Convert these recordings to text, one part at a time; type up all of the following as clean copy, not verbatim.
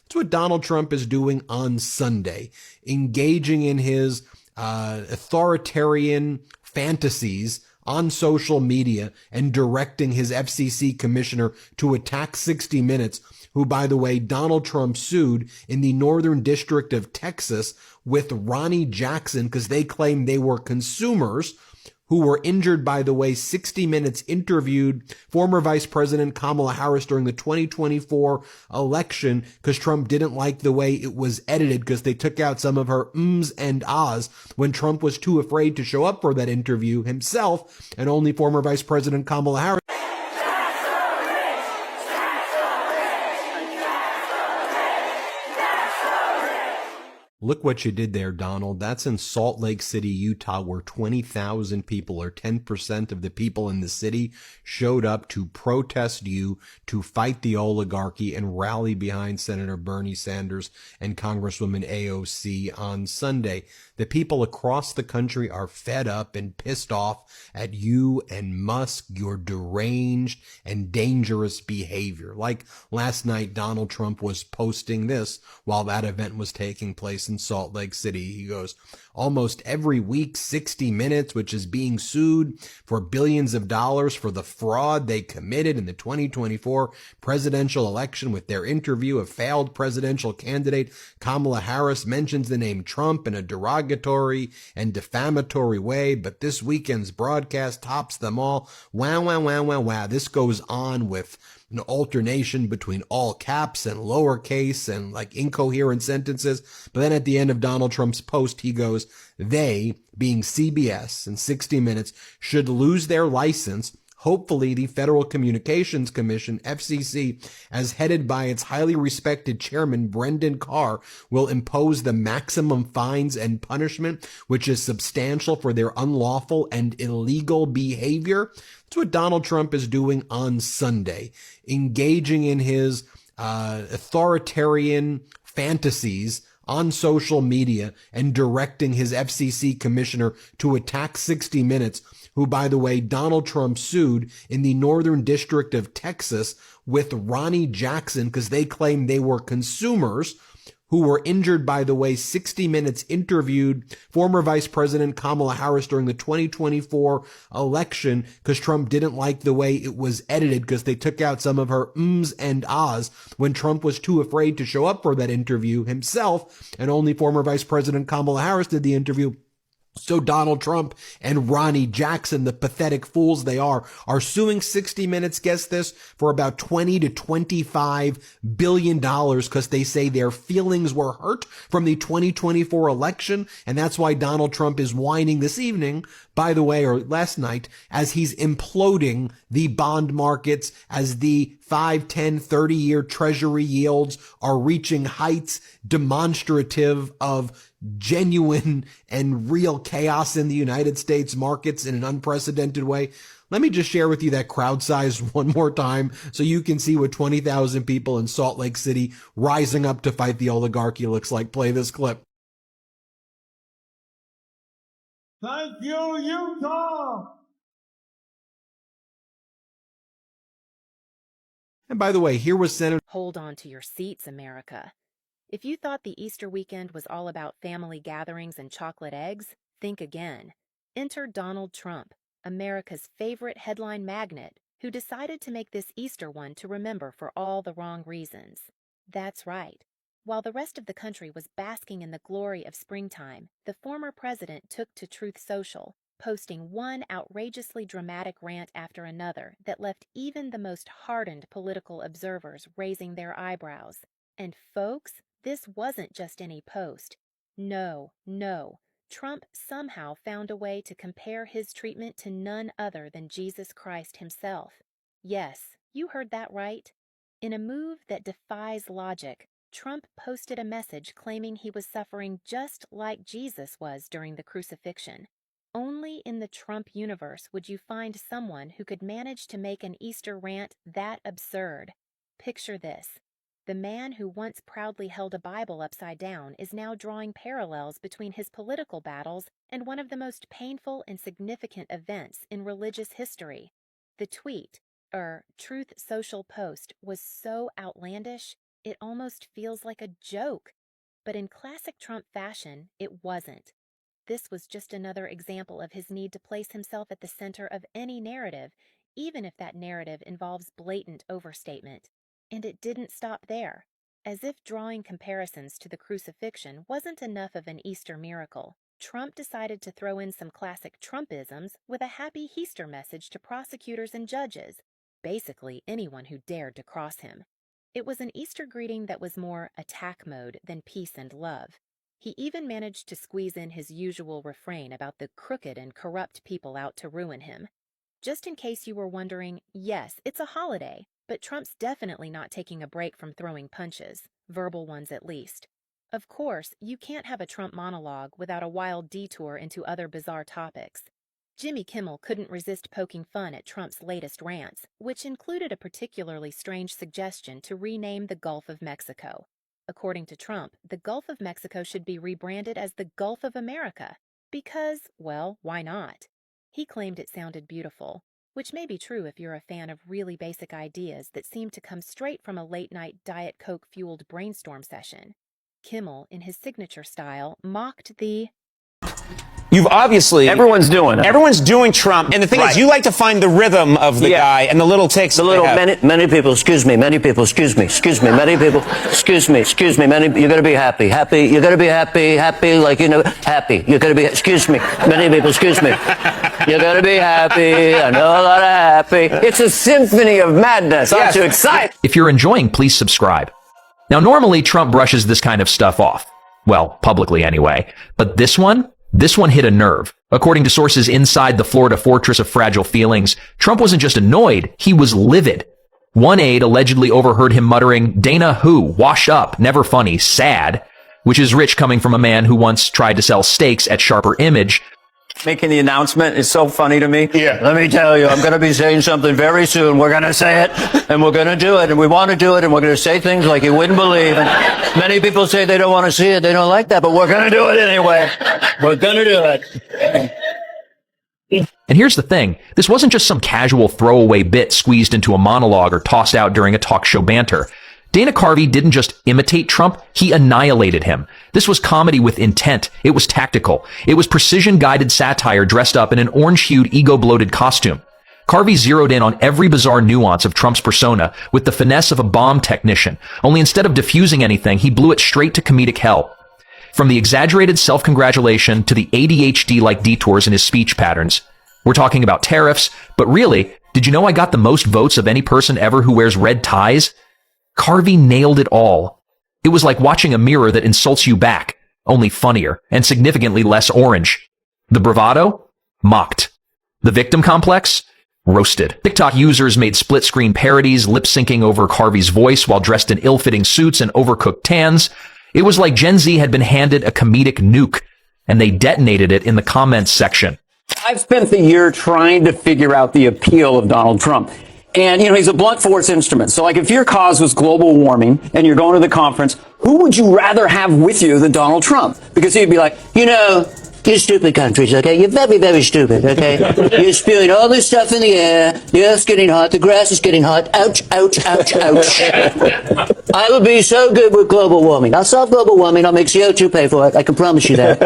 That's what Donald Trump is doing on Sunday, engaging in his authoritarian fantasies on social media and directing his FCC commissioner to attack 60 Minutes, who, by the way, Donald Trump sued in the Northern District of Texas with Ronnie Jackson because they claimed they were consumers who were injured. By the way, 60 Minutes interviewed former Vice President Kamala Harris during the 2024 election because Trump didn't like the way it was edited because they took out some of her ums and ahs when Trump was too afraid to show up for that interview himself, and only former Vice President Kamala Harris. Look what you did there, Donald. That's in Salt Lake City, Utah, where 20,000 people, or 10% of the people in the city, showed up to protest you, to fight the oligarchy, and rally behind Senator Bernie Sanders and Congresswoman AOC on Sunday. The people across the country are fed up and pissed off at you and Musk, your deranged and dangerous behavior. Like last night, Donald Trump was posting this while that event was taking place in Salt Lake City. He goes, almost every week, 60 Minutes, which is being sued for billions of dollars for the fraud they committed in the 2024 presidential election with their interview of failed presidential candidate Kamala Harris, mentions the name Trump in a derogatory and defamatory way, but this weekend's broadcast tops them all. Wow, wow, wow, wow, wow. This goes on with an alternation between all caps and lowercase and like incoherent sentences. But then at the end of Donald Trump's post, he goes, they, being CBS and 60 Minutes, should lose their license. Hopefully, the Federal Communications Commission, FCC, as headed by its highly respected chairman, Brendan Carr, will impose the maximum fines and punishment, which is substantial for their unlawful and illegal behavior. That's what Donald Trump is doing on Sunday, engaging in his authoritarian fantasies on social media and directing his FCC commissioner to attack 60 Minutes, who, by the way, Donald Trump sued in the Northern District of Texas with Ronnie Jackson because they claimed they were consumers who were injured. By the way, 60 Minutes interviewed former Vice President Kamala Harris during the 2024 election because Trump didn't like the way it was edited because they took out some of her ums and ahs when Trump was too afraid to show up for that interview himself, and only former Vice President Kamala Harris did the interview. So Donald Trump and Ronnie Jackson, the pathetic fools they are suing 60 Minutes, guess this, for about $20 to $25 billion because they say their feelings were hurt from the 2024 election. And that's why Donald Trump is whining this evening, by the way, or last night, as he's imploding the bond markets, as the 5, 10, 30-year treasury yields are reaching heights demonstrative of genuine and real chaos in the United States markets in an unprecedented way. Let me just share with you that crowd size one more time so you can see what 20,000 people in Salt Lake City rising up to fight the oligarchy looks like. Play this clip. Thank you, Utah! And by the way, here was Senator... Hold on to your seats, America. If you thought the Easter weekend was all about family gatherings and chocolate eggs, think again. Enter Donald Trump, America's favorite headline magnate, who decided to make this Easter one to remember for all the wrong reasons. That's right. While the rest of the country was basking in the glory of springtime, the former president took to Truth Social, posting one outrageously dramatic rant after another that left even the most hardened political observers raising their eyebrows. And folks, this wasn't just any post. No. Trump somehow found a way to compare his treatment to none other than Jesus Christ himself. Yes, you heard that right. In a move that defies logic, Trump posted a message claiming he was suffering just like Jesus was during the crucifixion. Only in the Trump universe would you find someone who could manage to make an Easter rant that absurd. Picture this. The man who once proudly held a Bible upside down is now drawing parallels between his political battles and one of the most painful and significant events in religious history. The tweet, Truth Social post, was so outlandish, It almost feels like a joke. But in classic Trump fashion, it wasn't. This was just another example of his need to place himself at the center of any narrative, even if that narrative involves blatant overstatement. And it didn't stop there. As if drawing comparisons to the crucifixion wasn't enough of an Easter miracle, Trump decided to throw in some classic Trumpisms with a happy Easter message to prosecutors and judges, basically anyone who dared to cross him. It was an Easter greeting that was more attack mode than peace and love. He even managed to squeeze in his usual refrain about the crooked and corrupt people out to ruin him. Just in case you were wondering, yes, it's a holiday, but Trump's definitely not taking a break from throwing punches, verbal ones at least. Of course, you can't have a Trump monologue without a wild detour into other bizarre topics. Jimmy Kimmel couldn't resist poking fun at Trump's latest rants, which included a particularly strange suggestion to rename the Gulf of Mexico. According to Trump, the Gulf of Mexico should be rebranded as the Gulf of America, because, well, why not? He claimed it sounded beautiful, which may be true if you're a fan of really basic ideas that seem to come straight from a late-night Diet Coke-fueled brainstorm session. Kimmel, in his signature style, mocked the You've obviously... Everyone's doing it. Everyone's doing Trump. And the thing is, you like to find the rhythm of the guy and the little takes. The little, many people, excuse me, many people, excuse me, many people, excuse me, many, you're going to be happy, you're going to be happy, like, you know, happy. You're going to be, excuse me, many people, excuse me. You're going to be happy, I know a lot of happy. It's a symphony of madness. Aren't you excited? If you're enjoying, please subscribe. Now, normally Trump brushes this kind of stuff off. Well, publicly anyway. But this one hit a nerve. According to sources inside the Florida fortress of fragile feelings, Trump wasn't just annoyed, he was livid. One aide allegedly overheard him muttering, "Dana who? Wash up, never funny, sad," which is rich coming from a man who once tried to sell steaks at Sharper Image. Making the announcement is so funny to me. Yeah. Let me tell you, I'm going to be saying something very soon. We're going to say it, and we're going to do it, and we want to do it, and we're going to say things like you wouldn't believe. And many people say they don't want to see it, they don't like that, but we're going to do it anyway. We're going to do it. And here's the thing. This wasn't just some casual throwaway bit squeezed into a monologue or tossed out during a talk show banter. Dana Carvey didn't just imitate Trump, he annihilated him. This was comedy with intent. It was tactical. It was precision-guided satire dressed up in an orange-hued, ego-bloated costume. Carvey zeroed in on every bizarre nuance of Trump's persona with the finesse of a bomb technician, only instead of diffusing anything, he blew it straight to comedic hell. From the exaggerated self-congratulation to the ADHD-like detours in his speech patterns. We're talking about tariffs, but really, did you know I got the most votes of any person ever who wears red ties? Carvey nailed it all. It was like watching a mirror that insults you back, only funnier and significantly less orange. The bravado? Mocked. The victim complex? Roasted. TikTok users made split-screen parodies, lip-syncing over Carvey's voice while dressed in ill-fitting suits and overcooked tans. It was like Gen Z had been handed a comedic nuke, and they detonated it in the comments section. I've spent the year trying to figure out the appeal of Donald Trump. And, you know, he's a blunt force instrument. So, like, if your cause was global warming and you're going to the conference, who would you rather have with you than Donald Trump? Because he'd be like, you know, you stupid countries, okay? You're very, very stupid, okay? You're spewing all this stuff in the air. The earth's getting hot. The grass is getting hot. Ouch, ouch, ouch, ouch. I will be so good with global warming. I'll solve global warming. I'll make CO2 pay for it. I can promise you that.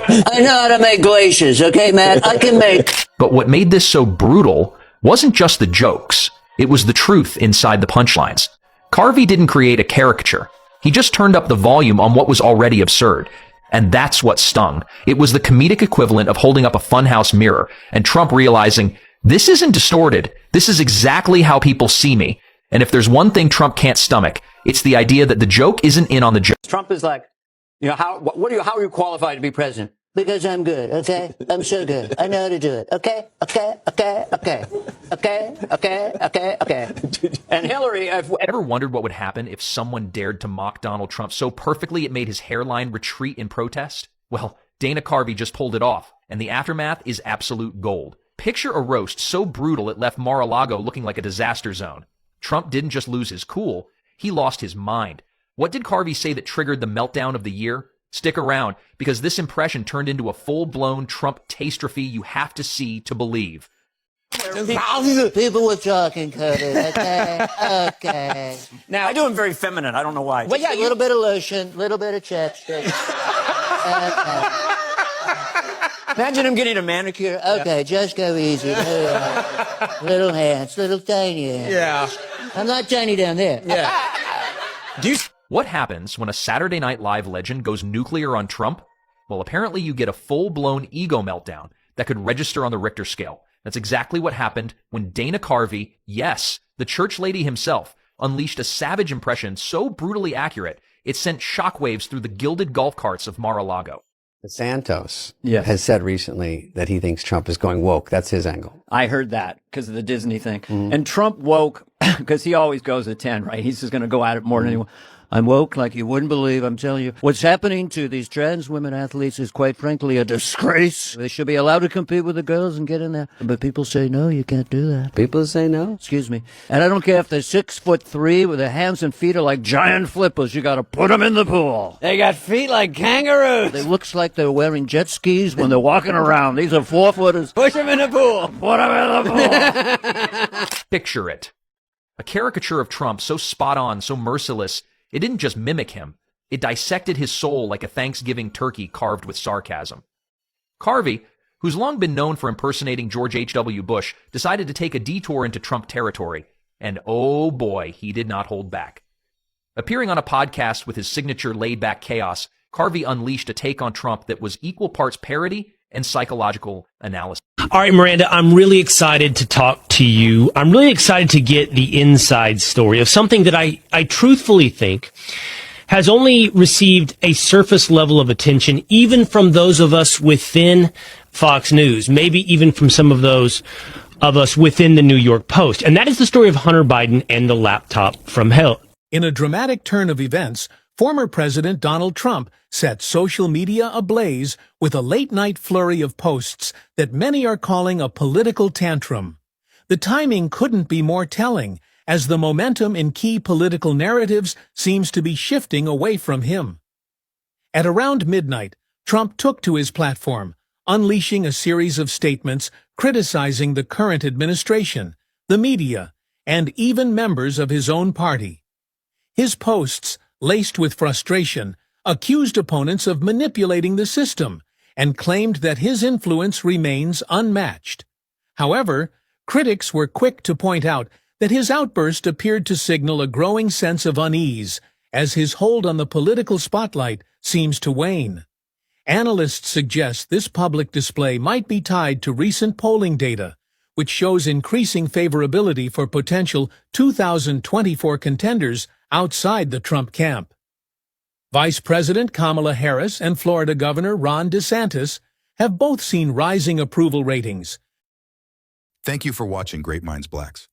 I know how to make glaciers, okay, man? I can make... But what made this so brutal wasn't just the jokes. It was the truth inside the punchlines. Carvey didn't create a caricature. He just turned up the volume on what was already absurd. And that's what stung. It was the comedic equivalent of holding up a funhouse mirror and Trump realizing, this isn't distorted. This is exactly how people see me. And if there's one thing Trump can't stomach, it's the idea that the joke isn't in on the joke. Trump is like, you know, how are you qualified to be president? Because I'm good, okay? I'm so good. I know how to do it. Okay. And Hillary, Ever wondered what would happen if someone dared to mock Donald Trump so perfectly it made his hairline retreat in protest? Well, Dana Carvey just pulled it off, and the aftermath is absolute gold. Picture a roast so brutal it left Mar-a-Lago looking like a disaster zone. Trump didn't just lose his cool, he lost his mind. What did Carvey say that triggered the meltdown of the year? Stick around, because this impression turned into a full-blown Trump tastrophe you have to see to believe. People were talking, Curtis. Okay, okay. Now, I do him very feminine. I don't know why. Well, yeah, a little bit of lotion, little bit of chapstick. Imagine him getting a manicure. Okay, just go easy. Little hands, little tiny hands. Yeah. I'm not tiny down there. Yeah. What happens when a Saturday Night Live legend goes nuclear on Trump? Well, apparently you get a full-blown ego meltdown that could register on the Richter scale. That's exactly what happened when Dana Carvey, yes, the church lady himself, unleashed a savage impression so brutally accurate, it sent shockwaves through the gilded golf carts of Mar-a-Lago. Santos has said recently that he thinks Trump is going woke. That's his angle. I heard that because of the Disney thing. And Trump woke because he always goes at 10, right? He's just going to go at it more than anyone. I'm woke like you wouldn't believe. I'm telling you. What's happening to these trans women athletes is quite frankly a disgrace. They should be allowed to compete with the girls and get in there. But people say, no, you can't do that. People say no? Excuse me. And I don't care if they're 6'3" with their hands and feet are like giant flippers. You got to put them in the pool. They got feet like kangaroos. They looks like they're wearing jet skis when they're walking around. These are 4-footers. Push them in the pool. Put them in the pool. Picture it. A caricature of Trump so spot on, so merciless, it didn't just mimic him. It dissected his soul like a Thanksgiving turkey carved with sarcasm. Carvey, who's long been known for impersonating George H.W. Bush, decided to take a detour into Trump territory. And oh boy, he did not hold back. Appearing on a podcast with his signature laid-back chaos, Carvey unleashed a take on Trump that was equal parts parody and psychological analysis. All right, Miranda, I'm really excited to talk to you. I'm really excited to get the inside story of something that I truthfully think has only received a surface level of attention, even from those of us within Fox News, maybe even from some of those of us within the New York Post. And that is the story of Hunter Biden and the laptop from hell. In a dramatic turn of events, former President Donald Trump set social media ablaze with a late-night flurry of posts that many are calling a political tantrum. The timing couldn't be more telling, as the momentum in key political narratives seems to be shifting away from him. At around midnight, Trump took to his platform, unleashing a series of statements criticizing the current administration, the media, and even members of his own party. His posts, laced with frustration, accused opponents of manipulating the system and claimed that his influence remains unmatched. However, critics were quick to point out that his outburst appeared to signal a growing sense of unease as his hold on the political spotlight seems to wane. Analysts suggest this public display might be tied to recent polling data, which shows increasing favorability for potential 2024 contenders outside the Trump camp. Vice President Kamala Harris and Florida Governor Ron DeSantis have both seen rising approval ratings. Thank you for watching Great Minds Blacks.